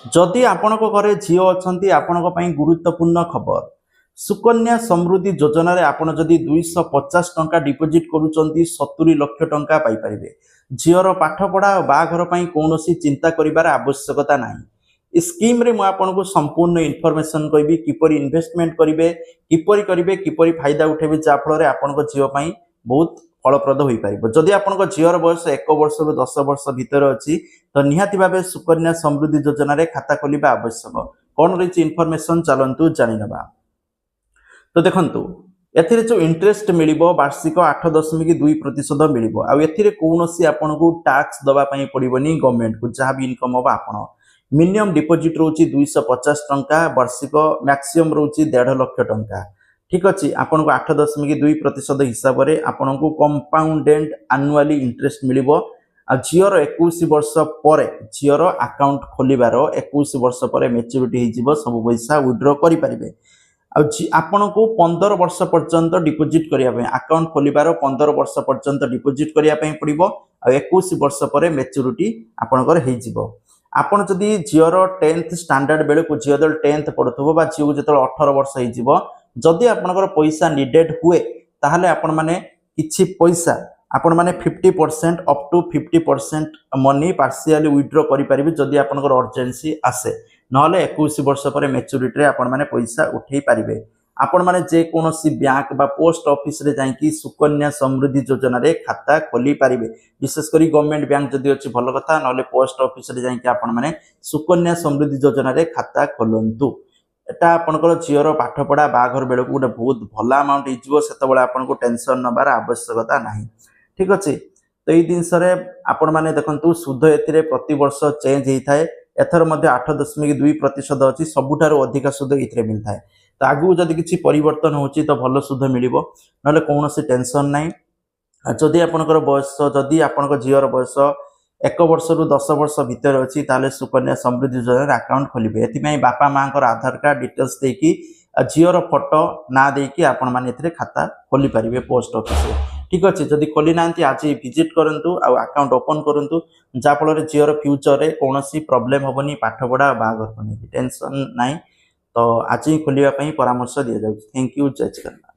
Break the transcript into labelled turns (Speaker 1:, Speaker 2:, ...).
Speaker 1: जदि आपण घरे झील अच्छा आपण गुरुत्वपूर्ण खबर सुकन्या समृद्धि योजना रे आपण जदि 250 टंका डिपोजिट करूचंती 70 लाख टंका पाई परिबे। झीर पाठपढ़ा और बाघर कौन चिंता करिवार आवश्यकता नहीं। स्कीम रे मु आपको संपूर्ण इनफॉरमेशन कहबी किपरि इन्वेस्टमेंट करिवे किपरि करिवे किपरि फायदा उठेबे जा फल आपन झील बहुत फलप्रद हो पार। जदि आपण झीर बयस 1 वर्ष रु 10 वर्ष भितर अच्छी तो निहाती भाव सुकन्या समृद्धि योजना रे खाता खोलिबा आवश्यक। कौन रही इनफॉरमेशन चलतु जानिनबा। तो देखंतु एथिरे जो इंटरेस्ट मिलिबो वार्षिक 8.2% मिलिबो आ एथिरे कोनोसी आपनको टैक्स दबा पई पड़िबोनी गवर्नमेंट को जहाँ भी इनकम होबा आपण। मिनिमम डिपोजिट रोची 250 टंका वार्षिक मैक्सिमम रोची 1.5 लाख टंका। ठीक अच्छे आपको 8.2% हिसाब से आपको कंपाउंडेड एनुअली इंटरेस्ट मिलिबो। आ झीर 21 वर्ष पर झीर अकाउंट खोलिबार 21 वर्ष पर मैच्योरिटी हो सब पैसा विड्रॉ करि परिबे। आपण को 15 वर्ष पर्यंत डिपोजिट करने अकाउंट खोलिबार 15 वर्ष पर्यंत डिपोजिट करने पड़ो। 21 वर्ष पर मैच्योरिटी आपणकर हो। आपड़ जदि झीर 10th स्टैंडर्ड बेले को झील 10th पढ़ुव झील को जो 18 वर्ष होदी आपणकर पैसा निडेड हुए ताहले आपण माने किछि पैसा आपण माने 50% up to 50% money partially withdraw करि परिबे जदि आपणकर अर्जेंसी आसे। नहले 21 वर्ष पर मैच्योरिटी रे आपण माने पैसा उठेई पारिबे। आपण माने जे कोनोसी बैंक बा पोस्ट ऑफिस रे जाईकी सुकन्या समृद्धि योजना रे खाता खोली पारिबे। विशेष करी गवर्नमेंट बैंक जदि अछि भल कथा नहले पोस्ट ऑफिस रे जाईकी आपण माने सुकन्या समृद्धि योजना रे खाता खोलंतु। एटा आपनकर झीर पाठपढ़ा बाघर बेलू गोटे बहुत भल अमाउंट होते आपको टेंशन नबार आवश्यकता नहीं। ठीक अच्छे तो ये जिनस आपण मैंने देखु सुध ए प्रति वर्ष चेंज होता है। एथर 8.2% अच्छी सबुठ अधिक सुध ये मिलता है। तो आगू जदि किसी परिवर्तन हो तो भल सुध मिल ना कौन टेंशन ना। जदि आपंकर बयस जदि आपण झीर बयस 1 वर्ष रु 10 वर्ष भितर अच्छी ताले सुकन्या समृद्धि योजना अकाउंट खोलिबे। एथिପାଇଁ बापा माँ आधार कार्ड डिटेल्स देकी झीर फोटो ना देकी आपण माने एथिरे खाता खोली पारिबे पोस्ट ऑफिस रे। ठीक अच्छे जदि खोली नांती आज विजिट करंतु आ अकाउंट ओपन करंतु जा फल झीर फ्यूचर रे कोनोसी प्रॉब्लम होबनी पाठपढ़ा बागर को टेंशन नाई। तो आज ही खोलिबा पई परामर्श दिया जाउछि। थैंक यू जय जगन्नाथ।